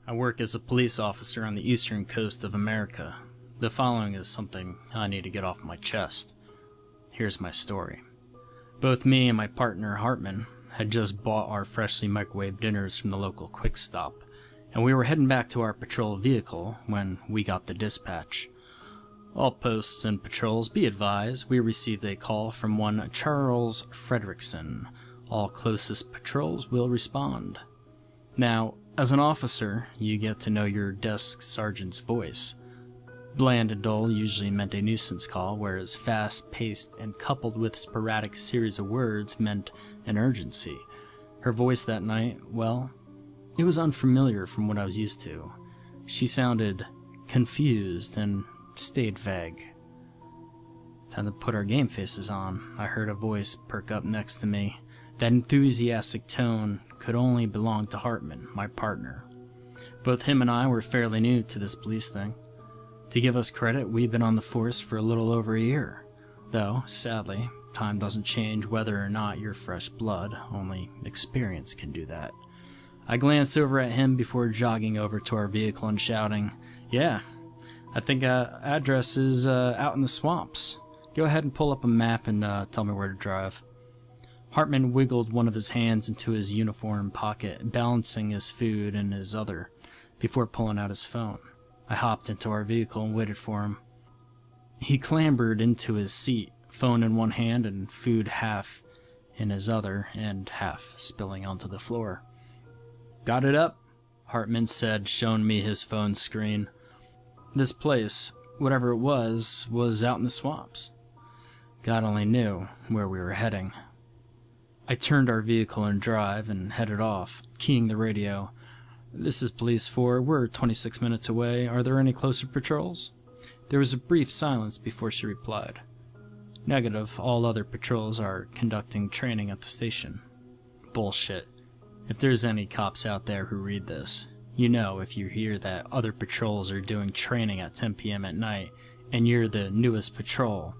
I work as a police officer on the eastern coast of America. The following is something I need to get off my chest. Here's my story. Both me and my partner, Hartman, had just bought our freshly microwaved dinners from the local Quick Stop, and we were heading back to our patrol vehicle when we got the dispatch. All posts and patrols, be advised, we received a call from one Charles Fredrickson. All closest patrols will respond. Now, as an officer, you get to know your desk sergeant's voice. Bland and dull usually meant a nuisance call, whereas fast-paced and coupled with sporadic series of words meant an urgency. Her voice that night, well, it was unfamiliar from what I was used to. She sounded confused and stayed vague. Time to put our game faces on. I heard a voice perk up next to me. That enthusiastic tone could only belong to Hartman, my partner. Both him and I were fairly new to this police thing. To give us credit, we've been on the force for a little over a year. Though, sadly, time doesn't change whether or not you're fresh blood, only experience can do that. I glanced over at him before jogging over to our vehicle and shouting, "Yeah, I think address is out in the swamps. Go ahead and pull up a map and tell me where to drive." Hartman wiggled one of his hands into his uniform pocket, balancing his food in his other, before pulling out his phone. I hopped into our vehicle and waited for him. He clambered into his seat, phone in one hand and food half in his other, and half spilling onto the floor. "Got it up?" Hartman said, showing me his phone screen. This place, whatever it was out in the swamps. God only knew where we were heading. I turned our vehicle in drive and headed off, keying the radio. "This is Police 4. We're 26 minutes away. Are there any closer patrols?" There was a brief silence before she replied. "Negative. All other patrols are conducting training at the station." Bullshit. If there's any cops out there who read this, you know if you hear that other patrols are doing training at 10 p.m. at night and you're the newest patrol,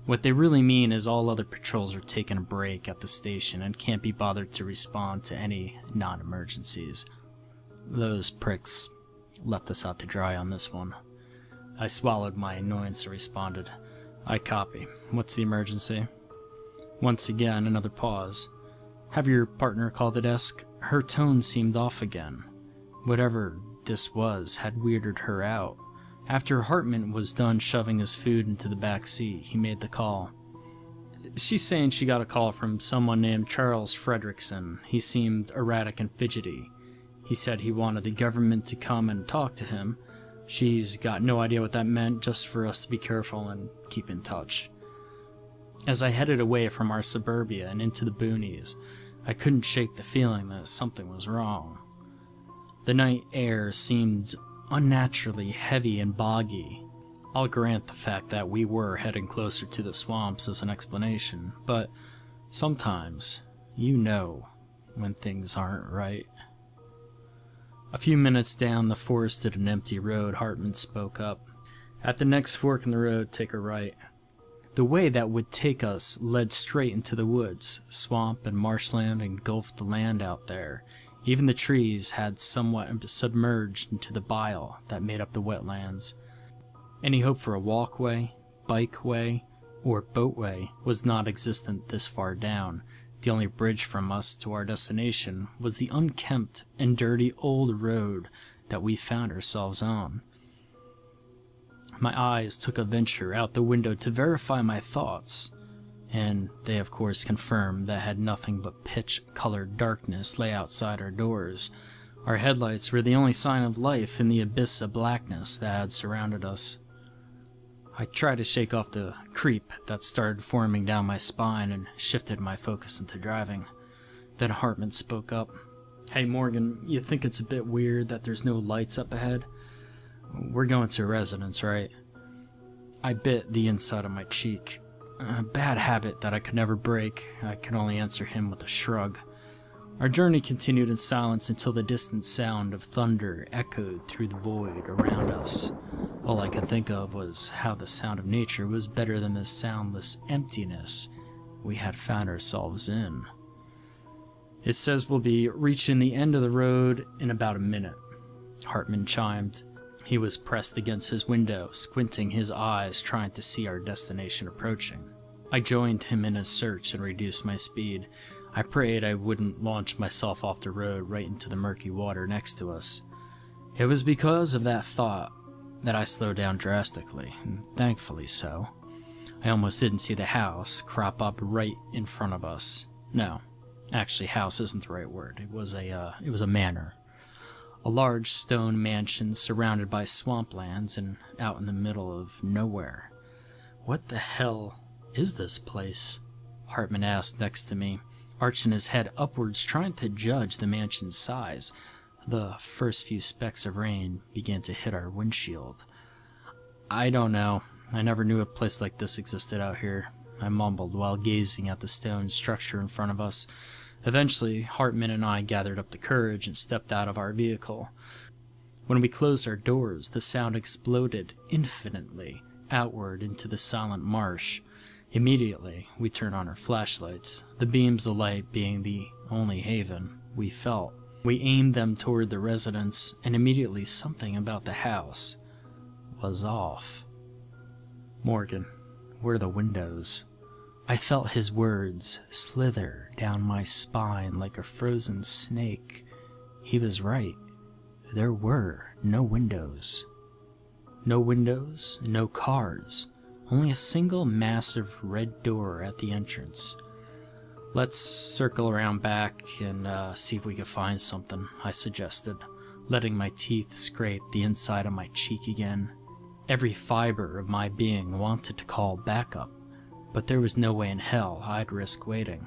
what they really mean is all other patrols are taking a break at the station and can't be bothered to respond to any non-emergencies. Those pricks left us out to dry on this one. I swallowed my annoyance and responded, "I copy. What's the emergency?" Once again, another pause. "Have your partner call the desk?" Her tone seemed off again. Whatever this was had weirded her out. After Hartman was done shoving his food into the back seat, he made the call. "She's saying she got a call from someone named Charles Fredrickson. He seemed erratic and fidgety. He said he wanted the government to come and talk to him. She's got no idea what that meant, just for us to be careful and keep in touch." As I headed away from our suburbia and into the boonies, I couldn't shake the feeling that something was wrong. The night air seemed unnaturally heavy and boggy. I'll grant the fact that we were heading closer to the swamps as an explanation, but sometimes you know when things aren't right. A few minutes down the forested and empty road, Hartman spoke up. "At the next fork in the road, take a right." The way that would take us led straight into the woods. Swamp and marshland engulfed the land out there. Even the trees had somewhat submerged into the bile that made up the wetlands. Any hope for a walkway, bikeway, or boatway was not existent this far down. The only bridge from us to our destination was the unkempt and dirty old road that we found ourselves on. My eyes took a venture out the window to verify my thoughts, and they of course confirmed that had nothing but pitch-colored darkness lay outside our doors. Our headlights were the only sign of life in the abyss of blackness that had surrounded us. I tried to shake off the creep that started forming down my spine and shifted my focus into driving. Then Hartman spoke up. "Hey Morgan, you think it's a bit weird that there's no lights up ahead? We're going to a residence, right?" I bit the inside of my cheek. A bad habit that I could never break. I could only answer him with a shrug. Our journey continued in silence until the distant sound of thunder echoed through the void around us. All I could think of was how the sound of nature was better than the soundless emptiness we had found ourselves in. "It says we'll be reaching the end of the road in about a minute," Hartman chimed. He was pressed against his window, squinting his eyes, trying to see our destination approaching. I joined him in his search and reduced my speed. I prayed I wouldn't launch myself off the road right into the murky water next to us. It was because of that thought that I slowed down drastically, and thankfully so. I almost didn't see the house crop up right in front of us. No, actually, house isn't the right word. It was a manor. A large stone mansion surrounded by swamplands and out in the middle of nowhere. "What the hell is this place?" Hartman asked next to me, arching his head upwards, trying to judge the mansion's size. The first few specks of rain began to hit our windshield. "I don't know. I never knew a place like this existed out here," I mumbled while gazing at the stone structure in front of us. Eventually, Hartman and I gathered up the courage and stepped out of our vehicle. When we closed our doors, the sound exploded infinitely outward into the silent marsh. Immediately, we turned on our flashlights, the beams of light being the only haven we felt. We aimed them toward the residence, and immediately something about the house was off. "Morgan, where are the windows?" I felt his words slither down my spine like a frozen snake. He was right. There were no windows. No windows, no cars, only a single massive red door at the entrance. "Let's circle around back and see if we can find something," I suggested, letting my teeth scrape the inside of my cheek again. Every fiber of my being wanted to call backup, but there was no way in hell I'd risk waiting.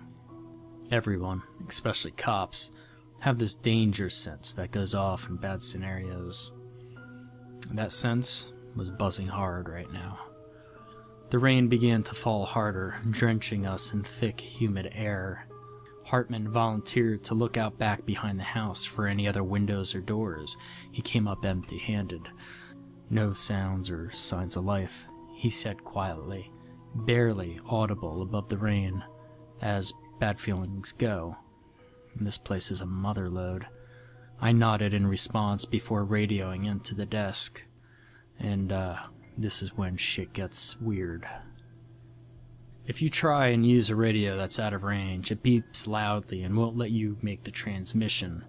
Everyone, especially cops, have this danger sense that goes off in bad scenarios. That sense was buzzing hard right now. The rain began to fall harder, drenching us in thick, humid air. Hartman volunteered to look out back behind the house for any other windows or doors. He came up empty-handed. "No sounds or signs of life," he said quietly, barely audible above the rain, as bad feelings go. "This place is a motherlode." I nodded in response before radioing into the desk. And, this is when shit gets weird. If you try and use a radio that's out of range, it beeps loudly and won't let you make the transmission.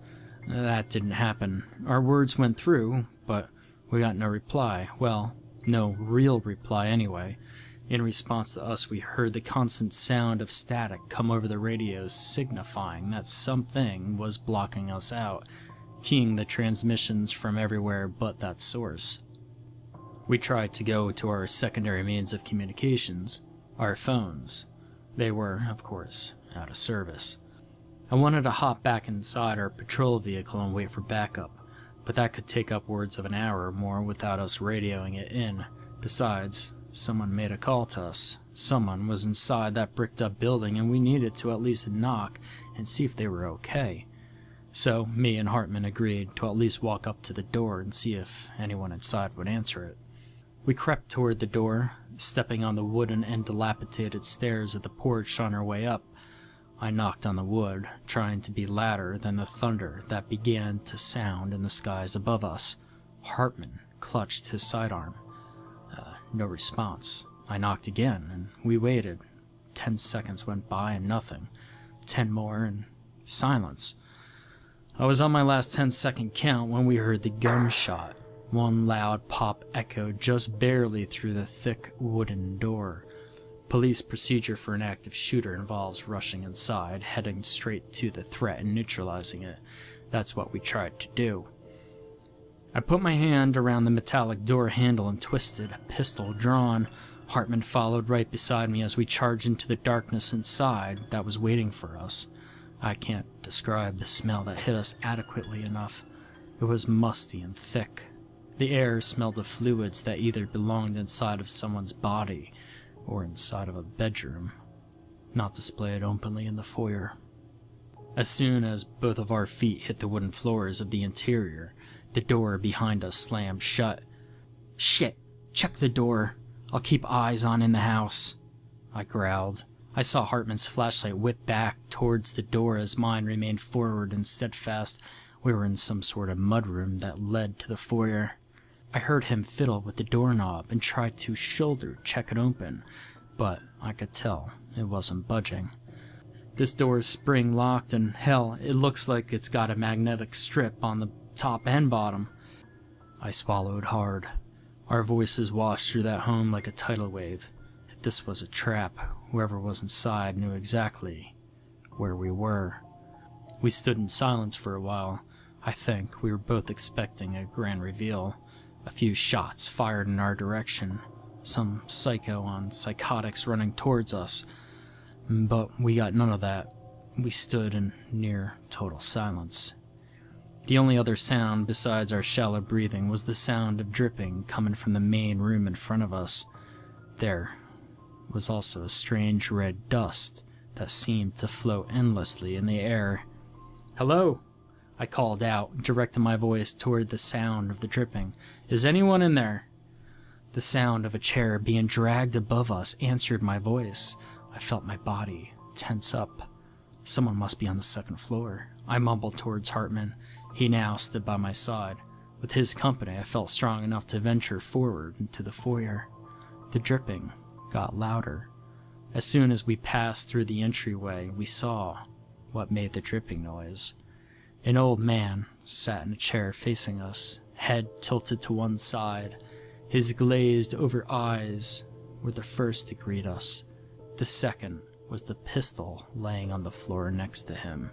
That didn't happen. Our words went through, but we got no reply. Well, no real reply anyway. In response to us, we heard the constant sound of static come over the radios, signifying that something was blocking us out, keying the transmissions from everywhere but that source. We tried to go to our secondary means of communications, our phones. They were, of course, out of service. I wanted to hop back inside our patrol vehicle and wait for backup, but that could take upwards of an hour or more without us radioing it in. Besides, someone made a call to us. Someone was inside that bricked-up building, and we needed to at least knock and see if they were okay. So, me and Hartman agreed to at least walk up to the door and see if anyone inside would answer it. We crept toward the door, stepping on the wooden and dilapidated stairs of the porch on our way up. I knocked on the wood, trying to be louder than the thunder that began to sound in the skies above us. Hartman clutched his sidearm. No response. I knocked again, and we waited. 10 seconds went by and nothing. 10 more and silence. I was on my last 10-second count when we heard the gunshot. One loud pop echoed just barely through the thick wooden door. Police procedure for an active shooter involves rushing inside, heading straight to the threat and neutralizing it. That's what we tried to do. I put my hand around the metallic door handle and twisted, pistol drawn. Hartman followed right beside me as we charged into the darkness inside that was waiting for us. I can't describe the smell that hit us adequately enough. It was musty and thick. The air smelled of fluids that either belonged inside of someone's body or inside of a bedroom, not displayed openly in the foyer. As soon as both of our feet hit the wooden floors of the interior, the door behind us slammed shut. "Shit!" "Check the door. I'll keep eyes on in the house," I growled. I saw Hartman's flashlight whip back towards the door as mine remained forward and steadfast. We were in some sort of mudroom that led to the foyer. I heard him fiddle with the doorknob and try to shoulder check it open, but I could tell it wasn't budging. This door is spring locked, and hell, it looks like it's got a magnetic strip on the top and bottom. I swallowed hard. Our voices washed through that home like a tidal wave. If this was a trap, whoever was inside knew exactly where we were. We stood in silence for a while. I think we were both expecting a grand reveal. A few shots fired in our direction. Some psycho on psychotics running towards us. But we got none of that. We stood in near total silence. The only other sound besides our shallow breathing was the sound of dripping coming from the main room in front of us. There was also a strange red dust that seemed to float endlessly in the air. "Hello," I called out, directing my voice toward the sound of the dripping. "Is anyone in there?" The sound of a chair being dragged above us answered my voice. I felt my body tense up. Someone must be on the second floor. I mumbled towards Hartman. He now stood by my side. With his company, I felt strong enough to venture forward into the foyer. The dripping got louder. As soon as we passed through the entryway, we saw what made the dripping noise. An old man sat in a chair facing us, head tilted to one side. His glazed-over eyes were the first to greet us. The second was the pistol laying on the floor next to him.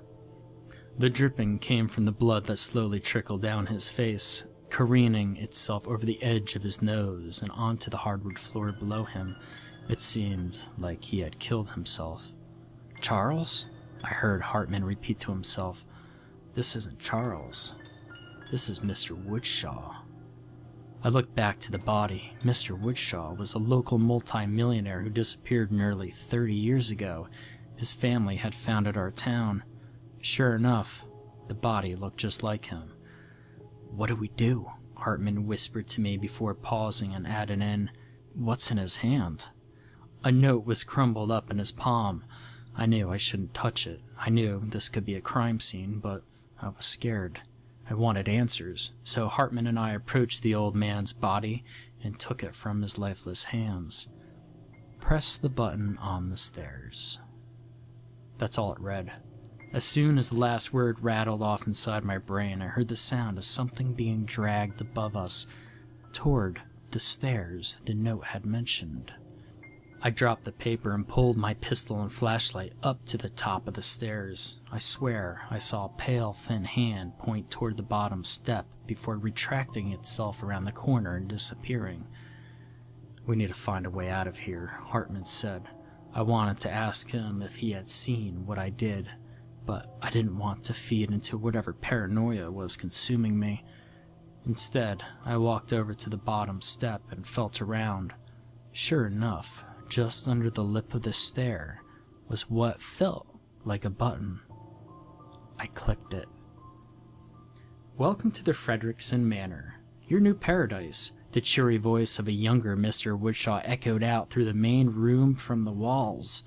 The dripping came from the blood that slowly trickled down his face, careening itself over the edge of his nose and onto the hardwood floor below him. It seemed like he had killed himself. "Charles?" I heard Hartman repeat to himself. "This isn't Charles. This is Mr. Woodshaw." I looked back to the body. Mr. Woodshaw was a local multi-millionaire who disappeared nearly 30 years ago. His family had founded our town. Sure enough, the body looked just like him. "What do we do?" Hartman whispered to me before pausing and added in, "What's in his hand?" A note was crumbled up in his palm. I knew I shouldn't touch it. I knew this could be a crime scene, but I was scared. I wanted answers, so Hartman and I approached the old man's body and took it from his lifeless hands. "Press the button on the stairs." That's all it read. As soon as the last word rattled off inside my brain, I heard the sound of something being dragged above us toward the stairs the note had mentioned. I dropped the paper and pulled my pistol and flashlight up to the top of the stairs. I swear I saw a pale, thin hand point toward the bottom step before retracting itself around the corner and disappearing. "We need to find a way out of here," Hartman said. I wanted to ask him if he had seen what I did, but I didn't want to feed into whatever paranoia was consuming me. Instead, I walked over to the bottom step and felt around. Sure enough, just under the lip of the stair was what felt like a button. I clicked it. "Welcome to the Frederickson Manor, your new paradise," the cheery voice of a younger Mr. Woodshaw echoed out through the main room from the walls.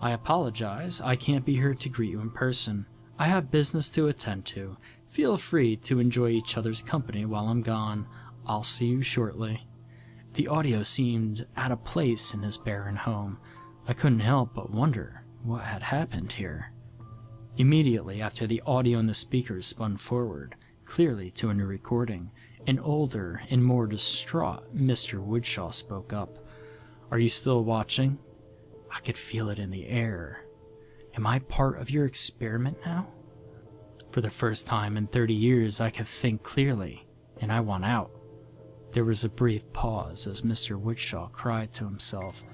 "I apologize, I can't be here to greet you in person. I have business to attend to. Feel free to enjoy each other's company while I'm gone. I'll see you shortly." The audio seemed out of place in this barren home. I couldn't help but wonder what had happened here. Immediately after the audio in the speakers spun forward, clearly to a new recording, an older and more distraught Mr. Woodshaw spoke up. "Are you still watching?" I could feel it in the air. "Am I part of your experiment now?" For the first time in 30 years, I could think clearly, and I want out. There was a brief pause as Mr. Woodshaw cried to himself,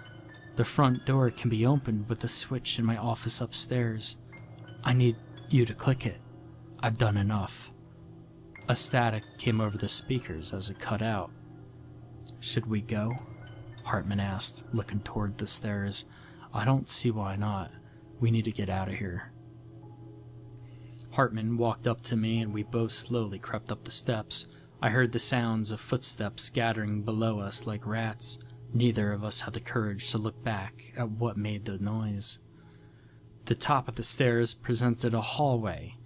"The front door can be opened with a switch in my office upstairs. I need you to click it. I've done enough." A static came over the speakers as it cut out. "Should we go?" Hartman asked, looking toward the stairs. "I don't see why not. We need to get out of here." Hartman walked up to me and we both slowly crept up the steps. I heard the sounds of footsteps scattering below us like rats. Neither of us had the courage to look back at what made the noise. The top of the stairs presented a hallway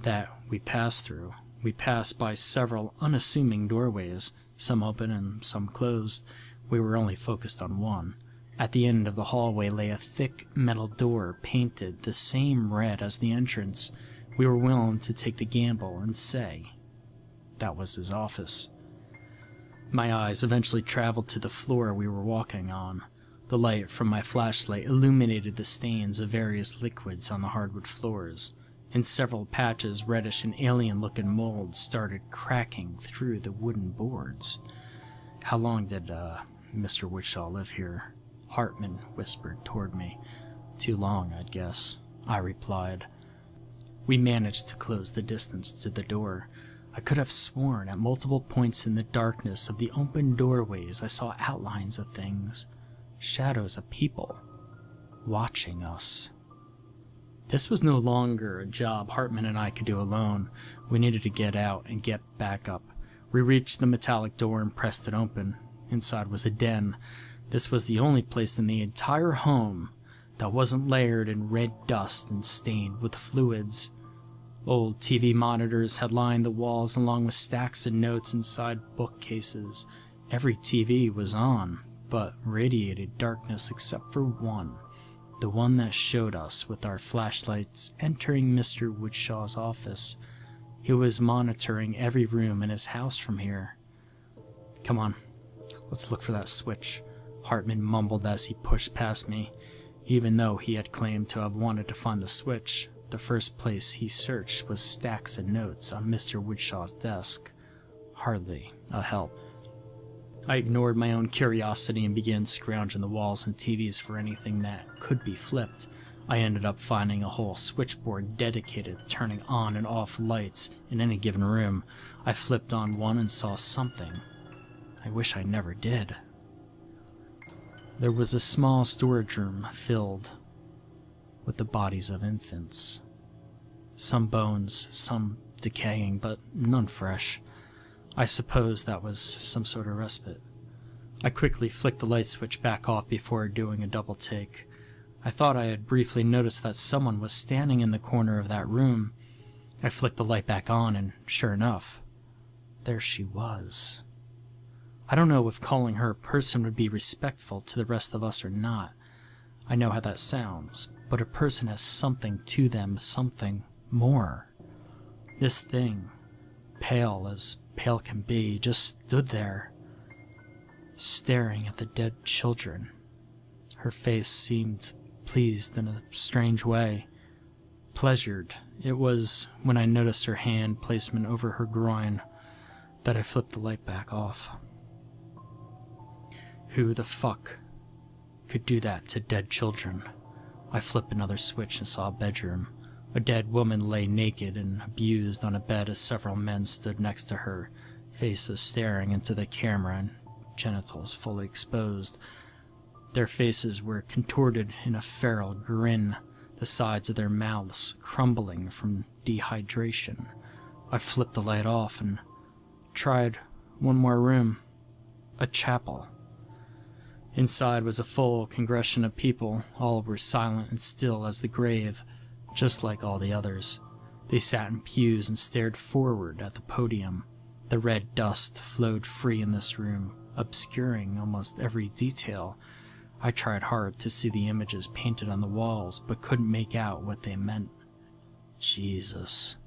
that we passed through. We passed by several unassuming doorways, some open and some closed. We were only focused on one. At the end of the hallway lay a thick metal door painted the same red as the entrance. We were willing to take the gamble and say that was his office. My eyes eventually traveled to the floor we were walking on. The light from my flashlight illuminated the stains of various liquids on the hardwood floors. In several patches, reddish and alien-looking mold started cracking through the wooden boards. "How long did, Mr. Woodshaw live here?" Hartman whispered toward me. "Too long, I'd guess," I replied. We managed to close the distance to the door. I could have sworn at multiple points in the darkness of the open doorways I saw outlines of things, shadows of people, watching us. This was no longer a job Hartman and I could do alone. We needed to get out and get back up. We reached the metallic door and pressed it open. Inside was a den. This was the only place in the entire home that wasn't layered in red dust and stained with fluids. Old TV monitors had lined the walls along with stacks of notes inside bookcases. Every TV was on, but radiated darkness except for one. The one that showed us with our flashlights entering Mr. Woodshaw's office. He was monitoring every room in his house from here. "Come on, let's look for that switch," Hartman mumbled as he pushed past me. Even though he had claimed to have wanted to find the switch, the first place he searched was stacks of notes on Mr. Woodshaw's desk. Hardly a help. I ignored my own curiosity and began scrounging the walls and TVs for anything that could be flipped. I ended up finding a whole switchboard dedicated to turning on and off lights in any given room. I flipped on one and saw something I wish I never did. There was a small storage room filled with the bodies of infants. Some bones, some decaying, but none fresh. I suppose that was some sort of respite. I quickly flicked the light switch back off before doing a double take. I thought I had briefly noticed that someone was standing in the corner of that room. I flicked the light back on, and sure enough, there she was. I don't know if calling her a person would be respectful to the rest of us or not. I know how that sounds, but a person has something to them, something more. This thing, pale as pale can be, just stood there, staring at the dead children. Her face seemed pleased in a strange way. Pleasured. It was when I noticed her hand placement over her groin that I flipped the light back off. Who the fuck could do that to dead children? I flipped another switch and saw a bedroom. A dead woman lay naked and abused on a bed as several men stood next to her, faces staring into the camera and genitals fully exposed. Their faces were contorted in a feral grin, the sides of their mouths crumbling from dehydration. I flipped the light off and tried one more room, a chapel. Inside was a full congregation of people. All were silent and still as the grave, just like all the others. They sat in pews and stared forward at the podium. The red dust flowed free in this room, obscuring almost every detail. I tried hard to see the images painted on the walls, but couldn't make out what they meant. "Jesus,"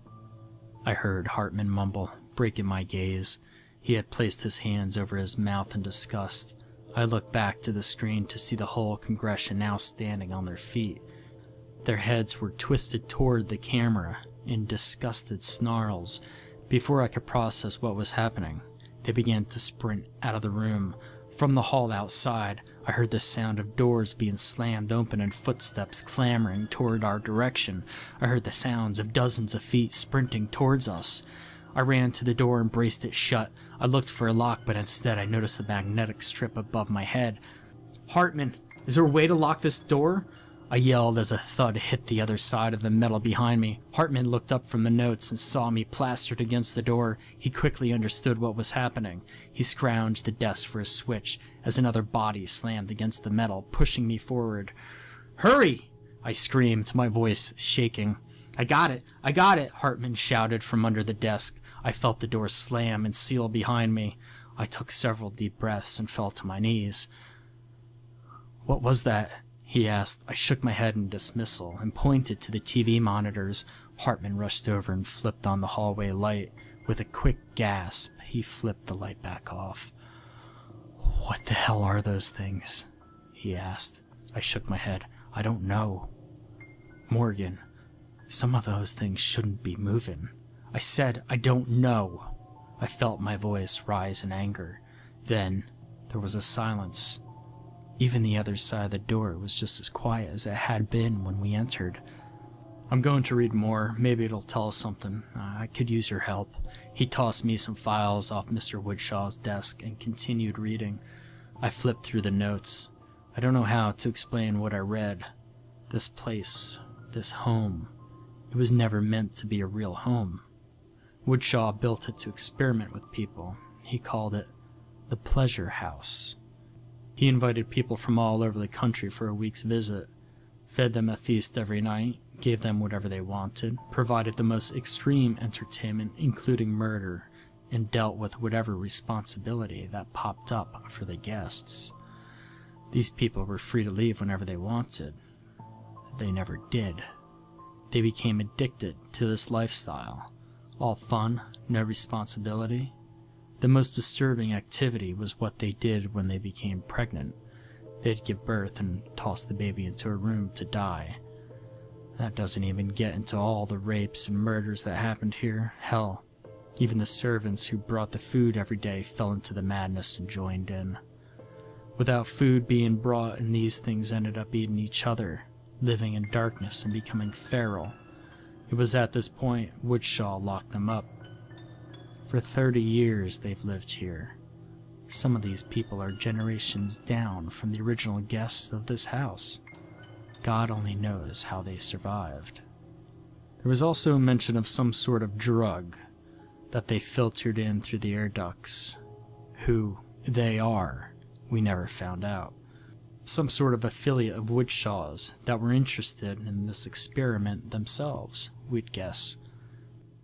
I heard Hartman mumble, breaking my gaze. He had placed his hands over his mouth in disgust. I looked back to the screen to see the whole congregation now standing on their feet. Their heads were twisted toward the camera in disgusted snarls. Before I could process what was happening, they began to sprint out of the room. From the hall outside, I heard the sound of doors being slammed open and footsteps clamoring toward our direction. I heard the sounds of dozens of feet sprinting towards us. I ran to the door and braced it shut. I looked for a lock, but instead I noticed a magnetic strip above my head. "Hartman, is there a way to lock this door?" I yelled as a thud hit the other side of the metal behind me. Hartman looked up from the notes and saw me plastered against the door. He quickly understood what was happening. He scrounged the desk for a switch as another body slammed against the metal, pushing me forward. "Hurry!" I screamed, my voice shaking. I got it! Hartman shouted from under the desk. I felt the door slam and seal behind me. I took several deep breaths and fell to my knees. "What was that?" he asked. I shook my head in dismissal and pointed to the TV monitors. Hartman rushed over and flipped on the hallway light. With a quick gasp, he flipped the light back off. "What the hell are those things?" he asked. I shook my head. "I don't know." "Morgan, some of those things shouldn't be moving." I said, "I don't know." I felt my voice rise in anger. Then there was a silence. Even the other side of the door was just as quiet as it had been when we entered. "I'm going to read more. Maybe it'll tell us something. I could use your help." He tossed me some files off Mr. Woodshaw's desk and continued reading. I flipped through the notes. I don't know how to explain what I read. This place, this home, it was never meant to be a real home. Woodshaw built it to experiment with people. He called it the Pleasure House. He invited people from all over the country for a week's visit, fed them a feast every night, gave them whatever they wanted, provided the most extreme entertainment, including murder, and dealt with whatever responsibility that popped up for the guests. These people were free to leave whenever they wanted. They never did. They became addicted to this lifestyle. All fun, no responsibility. The most disturbing activity was what they did when they became pregnant. They'd give birth and toss the baby into a room to die. That doesn't even get into all the rapes and murders that happened here. Hell, even the servants who brought the food every day fell into the madness and joined in. Without food being brought, and these things ended up eating each other, living in darkness and becoming feral. It was at this point Woodshaw locked them up. For 30 years they've lived here. Some of these people are generations down from the original guests of this house. God only knows how they survived. There was also a mention of some sort of drug that they filtered in through the air ducts. Who they are, we never found out. Some sort of affiliate of Woodshaw's that were interested in this experiment themselves, we'd guess.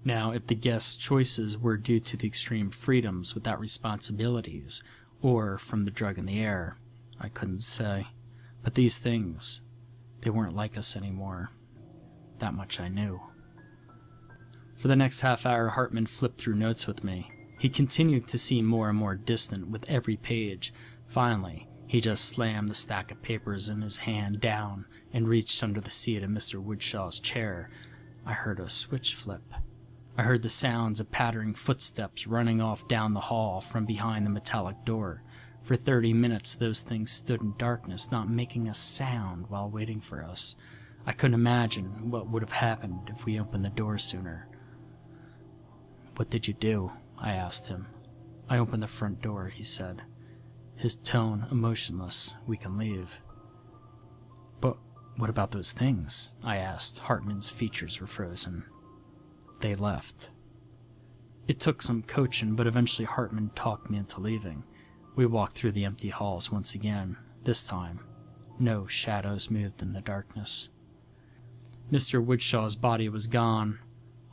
Now, if the guests' choices were due to the extreme freedoms without responsibilities, or from the drug in the air, I couldn't say. But these things, they weren't like us anymore. That much I knew. For the next half hour, Hartman flipped through notes with me. He continued to seem more and more distant with every page. Finally, he just slammed the stack of papers in his hand down and reached under the seat of Mr. Woodshaw's chair. I heard a switch flip. I heard the sounds of pattering footsteps running off down the hall from behind the metallic door. For 30 minutes those things stood in darkness, not making a sound while waiting for us. I couldn't imagine what would have happened if we opened the door sooner. "What did you do?" I asked him. "I opened the front door," he said, his tone emotionless. "We can leave." "But what about those things?" I asked. Hartman's features were frozen. "They left." It took some coaching, but eventually Hartman talked me into leaving. We walked through the empty halls once again. This time, no shadows moved in the darkness. Mr. Woodshaw's body was gone.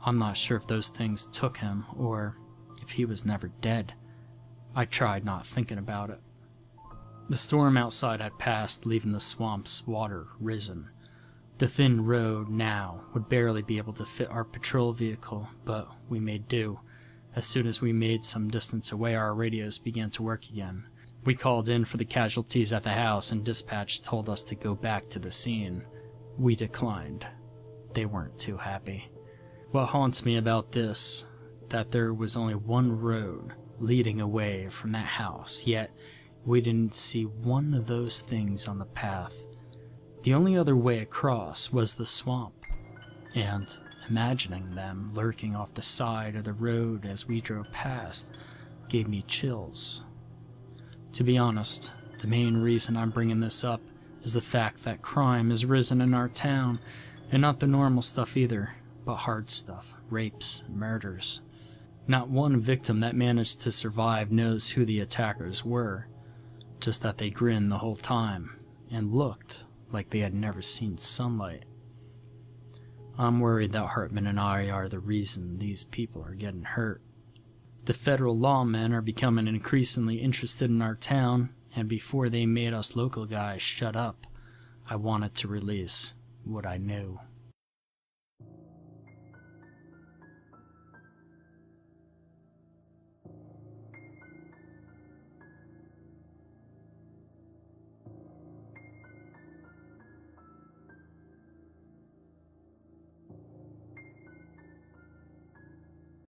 I'm not sure if those things took him, or if he was never dead. I tried not thinking about it. The storm outside had passed, leaving the swamp's water risen. The thin road now would barely be able to fit our patrol vehicle, but we made do. As soon as we made some distance away, our radios began to work again. We called in for the casualties at the house, and dispatch told us to go back to the scene. We declined. They weren't too happy. What haunts me about this, that there was only one road leading away from that house, yet we didn't see one of those things on the path. The only other way across was the swamp, and imagining them lurking off the side of the road as we drove past gave me chills. To be honest, the main reason I'm bringing this up is the fact that crime has risen in our town, and not the normal stuff either, but hard stuff, rapes, murders. Not one victim that managed to survive knows who the attackers were, just that they grinned the whole time and looked like they had never seen sunlight. I'm worried that Hartman and I are the reason these people are getting hurt. The federal lawmen are becoming increasingly interested in our town, and before they made us local guys shut up, I wanted to release what I knew.